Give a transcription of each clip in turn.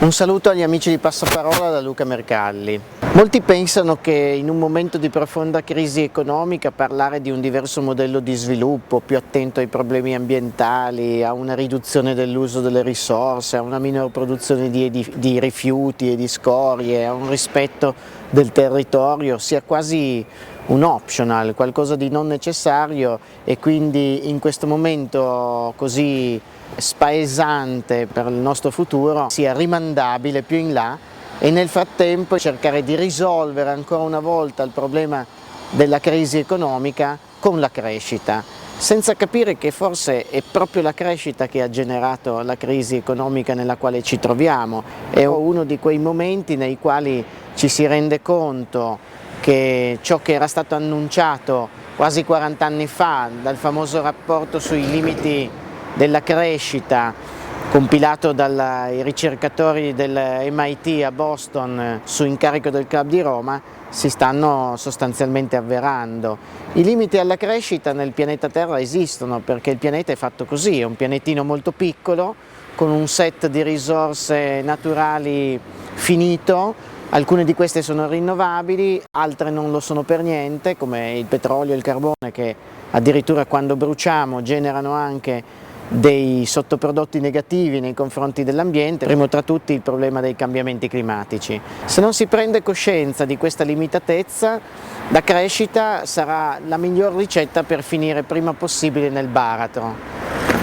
Un saluto agli amici di Passaparola da Luca Mercalli. Molti pensano che in un momento di profonda crisi economica parlare di un diverso modello di sviluppo, più attento ai problemi ambientali, a una riduzione dell'uso delle risorse, a una minore produzione di rifiuti e di scorie, a un rispetto del territorio sia quasi un optional, qualcosa di non necessario, e quindi in questo momento così spaesante per il nostro futuro sia rimandabile più in là e nel frattempo cercare di risolvere ancora una volta il problema della crisi economica con la crescita, senza capire che forse è proprio la crescita che ha generato la crisi economica nella quale ci troviamo. È uno di quei momenti nei quali ci si rende conto che ciò che era stato annunciato quasi 40 anni fa dal famoso rapporto sui limiti della crescita compilato dai ricercatori del MIT a Boston su incarico del Club di Roma si stanno sostanzialmente avverando. I limiti alla crescita nel pianeta Terra esistono perché il pianeta è fatto così, è un pianetino molto piccolo con un set di risorse naturali finito. Alcune di queste sono rinnovabili, altre non lo sono per niente, come il petrolio e il carbone, che addirittura quando bruciamo generano anche dei sottoprodotti negativi nei confronti dell'ambiente, primo tra tutti il problema dei cambiamenti climatici. Se non si prende coscienza di questa limitatezza, la crescita sarà la miglior ricetta per finire prima possibile nel baratro.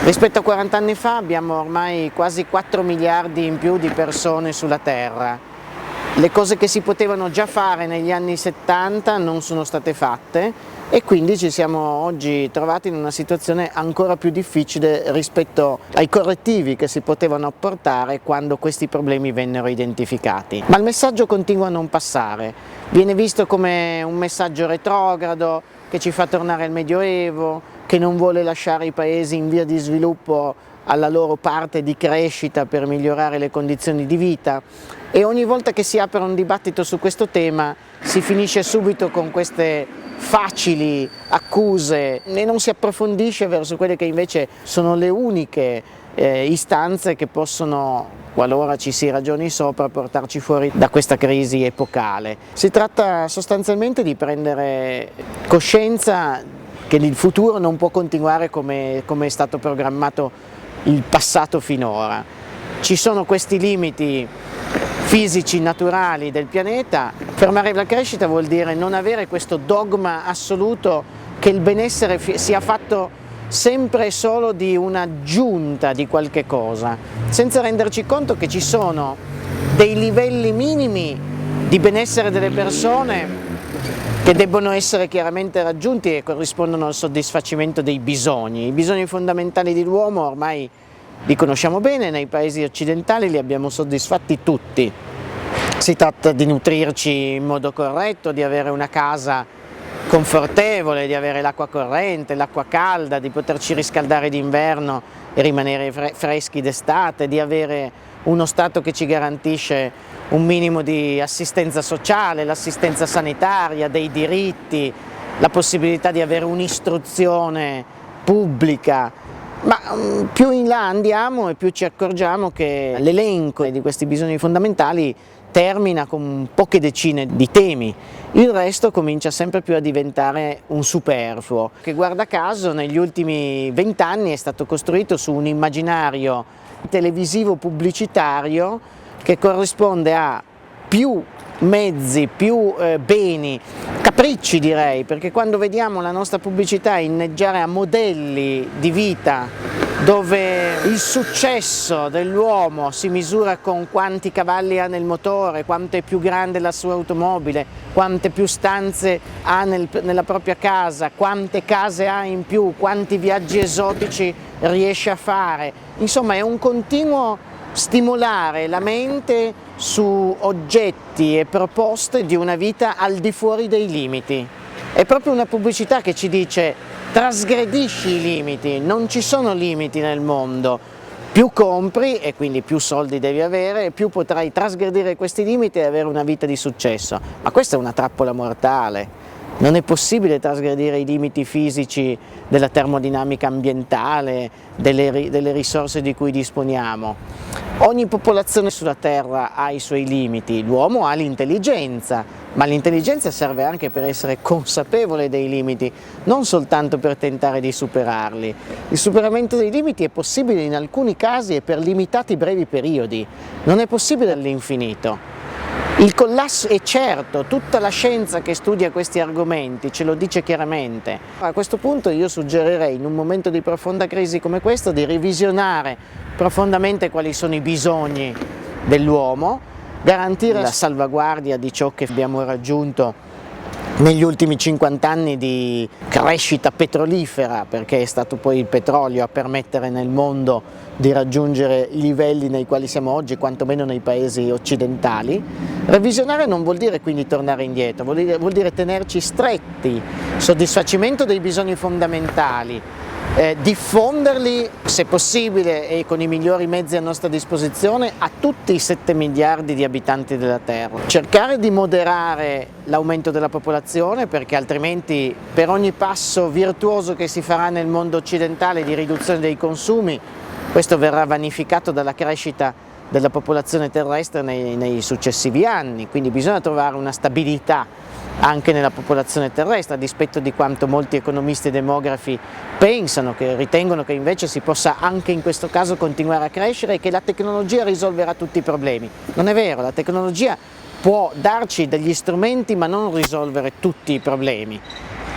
Rispetto a 40 anni fa abbiamo ormai quasi 4 miliardi in più di persone sulla Terra. Le cose che si potevano già fare negli anni 70 non sono state fatte e quindi ci siamo oggi trovati in una situazione ancora più difficile rispetto ai correttivi che si potevano apportare quando questi problemi vennero identificati. Ma il messaggio continua a non passare, viene visto come un messaggio retrogrado che ci fa tornare al Medioevo, che non vuole lasciare i paesi in via di sviluppo alla loro parte di crescita per migliorare le condizioni di vita, e ogni volta che si apre un dibattito su questo tema si finisce subito con queste facili accuse e non si approfondisce verso quelle che invece sono le uniche istanze che possono, qualora ci si ragioni sopra, portarci fuori da questa crisi epocale. Si tratta sostanzialmente di prendere coscienza che il futuro non può continuare come è stato programmato il passato finora. Ci sono questi limiti fisici naturali del pianeta. Fermare la crescita vuol dire non avere questo dogma assoluto che il benessere sia fatto sempre e solo di un'aggiunta di qualche cosa, senza renderci conto che ci sono dei livelli minimi di benessere delle persone che debbono essere chiaramente raggiunti e corrispondono al soddisfacimento dei bisogni. I bisogni fondamentali dell'uomo ormai li conosciamo bene, nei paesi occidentali li abbiamo soddisfatti tutti. Si tratta di nutrirci in modo corretto, di avere una casa confortevole, di avere l'acqua corrente, l'acqua calda, di poterci riscaldare d'inverno e rimanere freschi d'estate, di avere uno Stato che ci garantisce un minimo di assistenza sociale, l'assistenza sanitaria, dei diritti, la possibilità di avere un'istruzione pubblica. Ma più in là andiamo e più ci accorgiamo che l'elenco di questi bisogni fondamentali termina con poche decine di temi, il resto comincia sempre più a diventare un superfluo, che guarda caso negli ultimi 20 anni è stato costruito su un immaginario televisivo pubblicitario che corrisponde a più mezzi, più beni, capricci direi, perché quando vediamo la nostra pubblicità inneggiare a modelli di vita dove il successo dell'uomo si misura con quanti cavalli ha nel motore, quanto è più grande la sua automobile, quante più stanze ha nella propria casa, quante case ha in più, quanti viaggi esotici riesce a fare, insomma è un continuo stimolare la mente su oggetti e proposte di una vita al di fuori dei limiti. È proprio una pubblicità che ci dice: trasgredisci i limiti, non ci sono limiti nel mondo, più compri e quindi più soldi devi avere, più potrai trasgredire questi limiti e avere una vita di successo. Ma questa è una trappola mortale. Non è possibile trasgredire i limiti fisici della termodinamica ambientale, delle risorse di cui disponiamo. Ogni popolazione sulla Terra ha i suoi limiti, l'uomo ha l'intelligenza, ma l'intelligenza serve anche per essere consapevole dei limiti, non soltanto per tentare di superarli. Il superamento dei limiti è possibile in alcuni casi e per limitati brevi periodi, non è possibile all'infinito. Il collasso è certo, tutta la scienza che studia questi argomenti ce lo dice chiaramente. A questo punto io suggerirei, in un momento di profonda crisi come questo, di revisionare profondamente quali sono i bisogni dell'uomo, garantire la salvaguardia di ciò che abbiamo raggiunto negli ultimi 50 anni di crescita petrolifera, perché è stato poi il petrolio a permettere nel mondo di raggiungere i livelli nei quali siamo oggi, quantomeno nei paesi occidentali. Revisionare non vuol dire quindi tornare indietro, vuol dire tenerci stretti, soddisfacimento dei bisogni fondamentali, diffonderli se possibile e con i migliori mezzi a nostra disposizione a tutti i 7 miliardi di abitanti della Terra. Cercare di moderare l'aumento della popolazione, perché altrimenti per ogni passo virtuoso che si farà nel mondo occidentale di riduzione dei consumi, questo verrà vanificato dalla crescita della popolazione terrestre nei successivi anni, quindi bisogna trovare una stabilità anche nella popolazione terrestre, a dispetto di quanto molti economisti e demografi pensano, che ritengono che invece si possa anche in questo caso continuare a crescere e che la tecnologia risolverà tutti i problemi. Non è vero, la tecnologia può darci degli strumenti ma non risolvere tutti i problemi.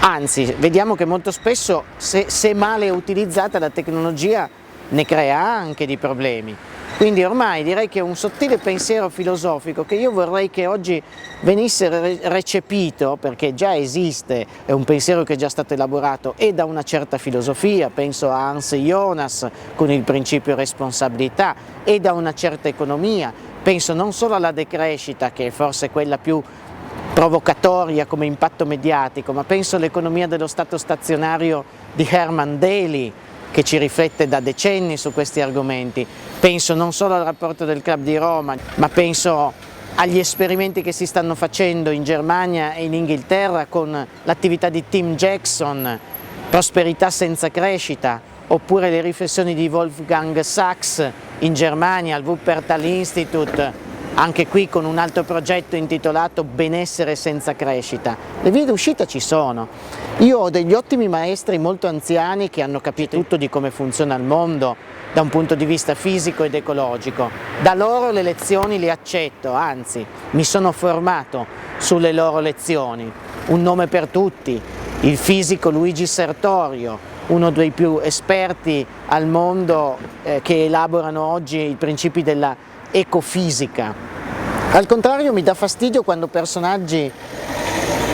Anzi, vediamo che molto spesso, se male utilizzata, la tecnologia ne crea anche di problemi. Quindi ormai direi che è un sottile pensiero filosofico che io vorrei che oggi venisse recepito, perché già esiste, è un pensiero che è già stato elaborato e da una certa filosofia, penso a Hans Jonas con il principio responsabilità, e da una certa economia, penso non solo alla decrescita, che è forse quella più provocatoria come impatto mediatico, ma penso all'economia dello stato stazionario di Herman Daly, che ci riflette da decenni su questi argomenti. Penso non solo al rapporto del Club di Roma, ma penso agli esperimenti che si stanno facendo in Germania e in Inghilterra con l'attività di Tim Jackson, prosperità senza crescita, oppure le riflessioni di Wolfgang Sachs in Germania al Wuppertal Institute, anche qui con un altro progetto intitolato Benessere senza crescita. Le vie d'uscita ci sono. Io ho degli ottimi maestri molto anziani che hanno capito tutto di come funziona il mondo da un punto di vista fisico ed ecologico. Da loro le lezioni le accetto, anzi mi sono formato sulle loro lezioni. Un nome per tutti, il fisico Luigi Sertorio, uno dei più esperti al mondo che elaborano oggi i principi della ecofisica. Al contrario, mi dà fastidio quando personaggi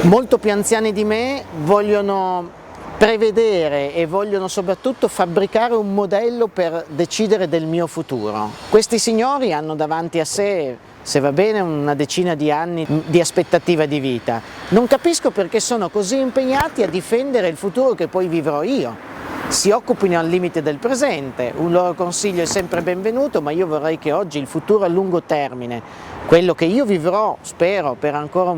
molto più anziani di me vogliono prevedere e vogliono soprattutto fabbricare un modello per decidere del mio futuro. Questi signori hanno davanti a sé, se va bene, una decina di anni di aspettativa di vita. Non capisco perché sono così impegnati a difendere il futuro che poi vivrò io. Si occupino al limite del presente, un loro consiglio è sempre benvenuto, ma io vorrei che oggi il futuro a lungo termine, quello che io vivrò, spero, per ancora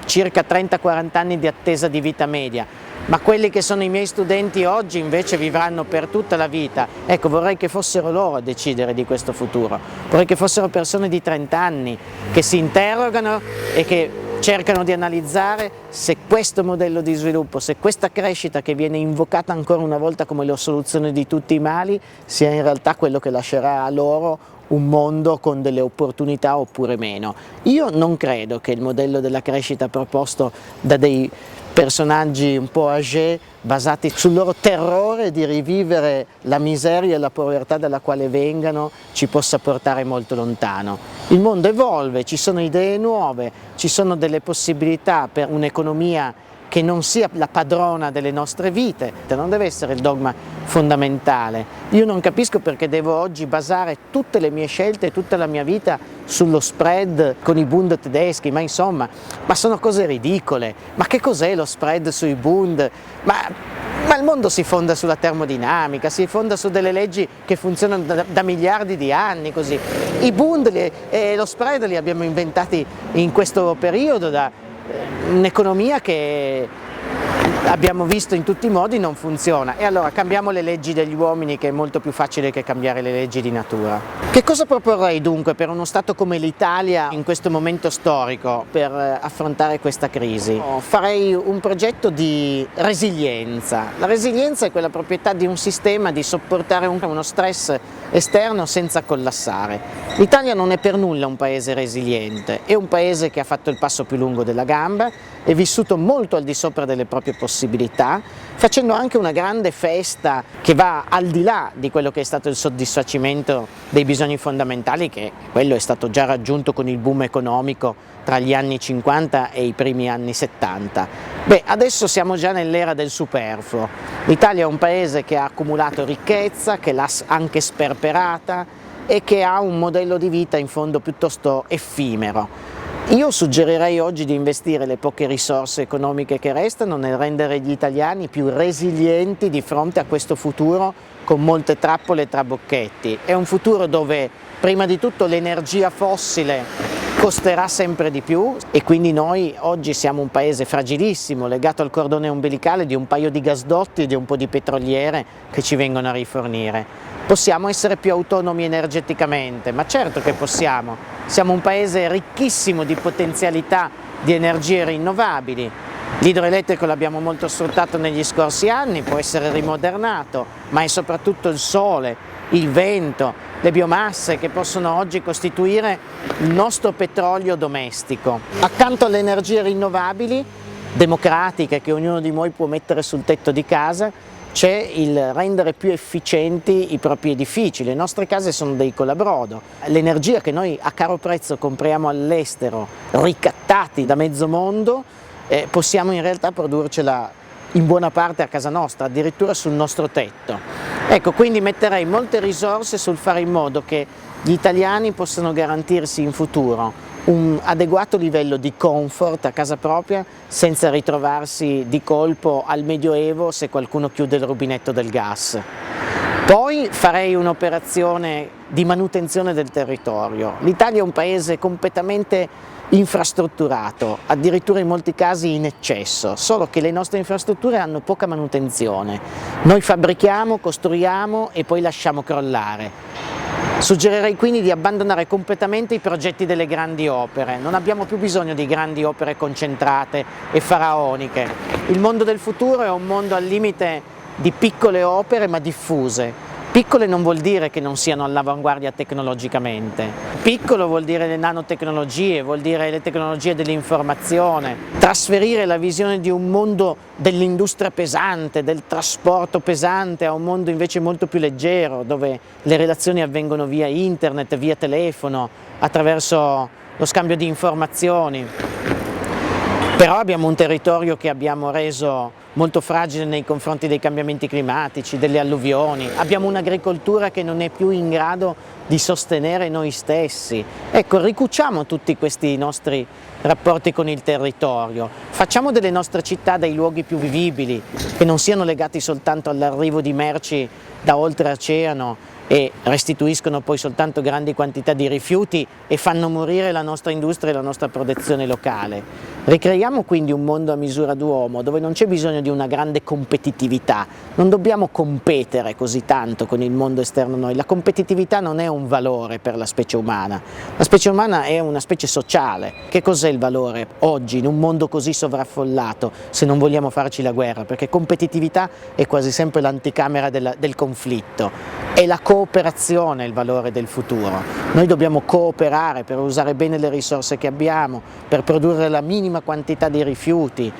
circa 30-40 anni di attesa di vita media, ma quelli che sono i miei studenti oggi invece vivranno per tutta la vita. Ecco, vorrei che fossero loro a decidere di questo futuro, vorrei che fossero persone di 30 anni che si interrogano e che cercano di analizzare se questo modello di sviluppo, se questa crescita che viene invocata ancora una volta come la soluzione di tutti i mali, sia in realtà quello che lascerà a loro un mondo con delle opportunità oppure meno. Io non credo che il modello della crescita proposto da dei personaggi un po' âgés, basati sul loro terrore di rivivere la miseria e la povertà dalla quale vengano, ci possa portare molto lontano. Il mondo evolve, ci sono idee nuove, ci sono delle possibilità per un'economia che non sia la padrona delle nostre vite, non deve essere il dogma fondamentale. Io non capisco perché devo oggi basare tutte le mie scelte, tutta la mia vita sullo spread con i Bund tedeschi, ma insomma, ma sono cose ridicole. Ma che cos'è lo spread sui Bund? Ma il mondo si fonda sulla termodinamica, si fonda su delle leggi che funzionano da miliardi di anni, così. I Bund e lo spread li abbiamo inventati in questo periodo da un'economia che abbiamo visto in tutti i modi non funziona, e allora cambiamo le leggi degli uomini, che è molto più facile che cambiare le leggi di natura. Che cosa proporrei dunque per uno Stato come l'Italia in questo momento storico per affrontare questa crisi? Farei un progetto di resilienza. La resilienza è quella proprietà di un sistema di sopportare uno stress esterno senza collassare. L'Italia non è per nulla un paese resiliente, è un paese che ha fatto il passo più lungo della gamba, è vissuto molto al di sopra delle proprie possibilità, facendo anche una grande festa che va al di là di quello che è stato il soddisfacimento dei bisogni fondamentali, che quello è stato già raggiunto con il boom economico tra gli anni 50 e i primi anni 70. Beh, adesso siamo già nell'era del superfluo. L'Italia è un paese che ha accumulato ricchezza, che l'ha anche sperperata e che ha un modello di vita in fondo piuttosto effimero. Io suggerirei oggi di investire le poche risorse economiche che restano nel rendere gli italiani più resilienti di fronte a questo futuro con molte trappole e trabocchetti. È un futuro dove prima di tutto l'energia fossile costerà sempre di più, e quindi noi oggi siamo un paese fragilissimo, legato al cordone ombelicale di un paio di gasdotti e di un po' di petroliere che ci vengono a rifornire. Possiamo essere più autonomi energeticamente, ma certo che possiamo. Siamo un paese ricchissimo di potenzialità di energie rinnovabili. L'idroelettrico l'abbiamo molto sfruttato negli scorsi anni, può essere rimodernato, ma è soprattutto il sole, il vento, le biomasse che possono oggi costituire il nostro petrolio domestico. Accanto alle energie rinnovabili, democratiche, che ognuno di noi può mettere sul tetto di casa, c'è il rendere più efficienti i propri edifici. Le nostre case sono dei colabrodo. L'energia che noi a caro prezzo compriamo all'estero, ricattati da mezzo mondo, possiamo in realtà produrcela in buona parte a casa nostra, addirittura sul nostro tetto. Ecco, quindi metterei molte risorse sul fare in modo che gli italiani possano garantirsi in futuro un adeguato livello di comfort a casa propria, senza ritrovarsi di colpo al Medioevo se qualcuno chiude il rubinetto del gas. Poi farei un'operazione di manutenzione del territorio. L'Italia è un paese completamente infrastrutturato, addirittura in molti casi in eccesso, solo che le nostre infrastrutture hanno poca manutenzione. Noi fabbrichiamo, costruiamo e poi lasciamo crollare. Suggerirei quindi di abbandonare completamente i progetti delle grandi opere. Non abbiamo più bisogno di grandi opere concentrate e faraoniche. Il mondo del futuro è un mondo al limite di piccole opere ma diffuse. Piccole non vuol dire che non siano all'avanguardia tecnologicamente. Piccolo vuol dire le nanotecnologie, vuol dire le tecnologie dell'informazione. Trasferire la visione di un mondo dell'industria pesante, del trasporto pesante, a un mondo invece molto più leggero, dove le relazioni avvengono via internet, via telefono, attraverso lo scambio di informazioni. Però abbiamo un territorio che abbiamo reso molto fragile nei confronti dei cambiamenti climatici, delle alluvioni. Abbiamo un'agricoltura che non è più in grado di sostenere noi stessi. Ecco, ricuciamo tutti questi nostri rapporti con il territorio, facciamo delle nostre città dei luoghi più vivibili, che non siano legati soltanto all'arrivo di merci da oltreoceano e restituiscono poi soltanto grandi quantità di rifiuti e fanno morire la nostra industria e la nostra produzione locale. Ricreiamo quindi un mondo a misura d'uomo, dove non c'è bisogno di una grande competitività, non dobbiamo competere così tanto con il mondo esterno a noi. La competitività non è un valore per la specie umana, la specie umana è una specie sociale. Che cos'è il valore oggi in un mondo così sovraffollato, se non vogliamo farci la guerra? Perché competitività è quasi sempre l'anticamera del conflitto. È la cooperazione il valore del futuro. Noi dobbiamo cooperare per usare bene le risorse che abbiamo, per produrre la minima quantità di rifiuti,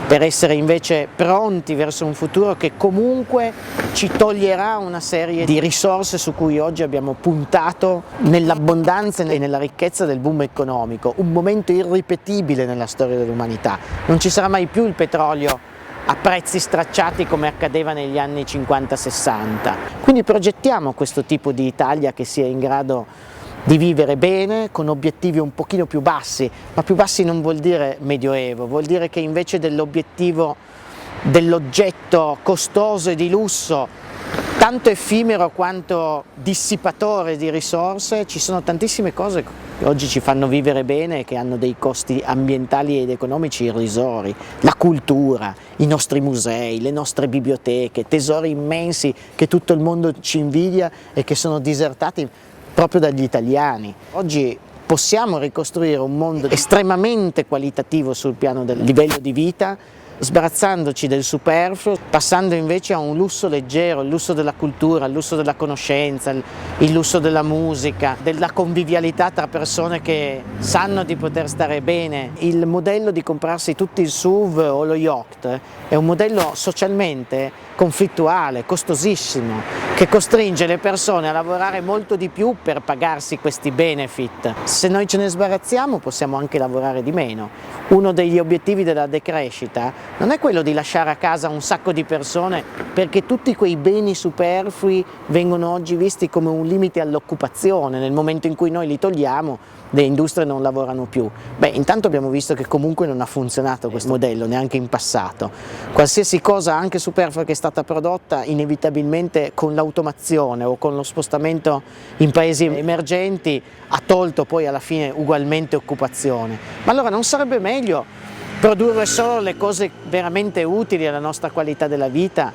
per essere invece pronti verso un futuro che comunque ci toglierà una serie di risorse su cui oggi abbiamo puntato nell'abbondanza e nella ricchezza del boom economico, un momento irripetibile nella storia dell'umanità. Non ci sarà mai più il petrolio a prezzi stracciati come accadeva negli anni 50-60. Quindi progettiamo questo tipo di Italia che sia in grado di vivere bene, con obiettivi un pochino più bassi, ma più bassi non vuol dire medioevo, vuol dire che invece dell'obiettivo dell'oggetto costoso e di lusso, tanto effimero quanto dissipatore di risorse, ci sono tantissime cose che oggi ci fanno vivere bene e che hanno dei costi ambientali ed economici irrisori. La cultura, i nostri musei, le nostre biblioteche, tesori immensi che tutto il mondo ci invidia e che sono disertati proprio dagli italiani. Oggi possiamo ricostruire un mondo estremamente qualitativo sul piano del livello di vita, sbarazzandoci del superfluo, passando invece a un lusso leggero, il lusso della cultura, il lusso della conoscenza, il lusso della musica, della convivialità tra persone che sanno di poter stare bene. Il modello di comprarsi tutti il SUV o lo yacht è un modello socialmente conflittuale, costosissimo, che costringe le persone a lavorare molto di più per pagarsi questi benefit. Se noi ce ne sbarazziamo possiamo anche lavorare di meno. Uno degli obiettivi della decrescita non è quello di lasciare a casa un sacco di persone perché tutti quei beni superflui vengono oggi visti come un limite all'occupazione. Nel momento in cui noi li togliamo, le industrie non lavorano più. Beh, intanto abbiamo visto che comunque non ha funzionato questo modello, neanche in passato. Qualsiasi cosa, anche superflua, che è stata prodotta, inevitabilmente con l'automazione o con lo spostamento in paesi emergenti ha tolto poi alla fine ugualmente occupazione. Ma allora non sarebbe meglio produrre solo le cose veramente utili alla nostra qualità della vita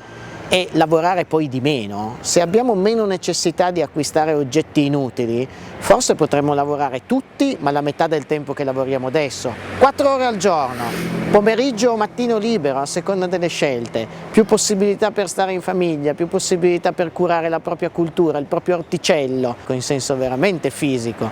e lavorare poi di meno? Se abbiamo meno necessità di acquistare oggetti inutili, forse potremmo lavorare tutti, ma la metà del tempo che lavoriamo adesso. 4 ore al giorno, pomeriggio o mattino libero, a seconda delle scelte, più possibilità per stare in famiglia, più possibilità per curare la propria cultura, il proprio orticello, in senso veramente fisico,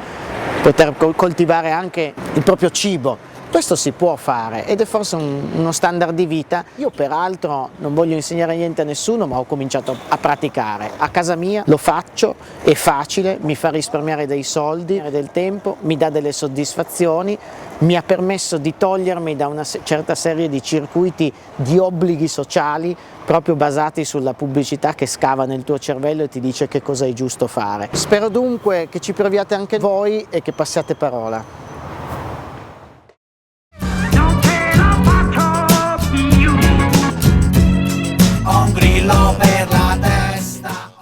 poter coltivare anche il proprio cibo. Questo si può fare ed è forse uno standard di vita. Io peraltro non voglio insegnare niente a nessuno, ma ho cominciato a praticare. A casa mia lo faccio, è facile, mi fa risparmiare dei soldi e del tempo, mi dà delle soddisfazioni, mi ha permesso di togliermi da una certa serie di circuiti di obblighi sociali proprio basati sulla pubblicità che scava nel tuo cervello e ti dice che cosa è giusto fare. Spero dunque che ci proviate anche voi e che passiate parola.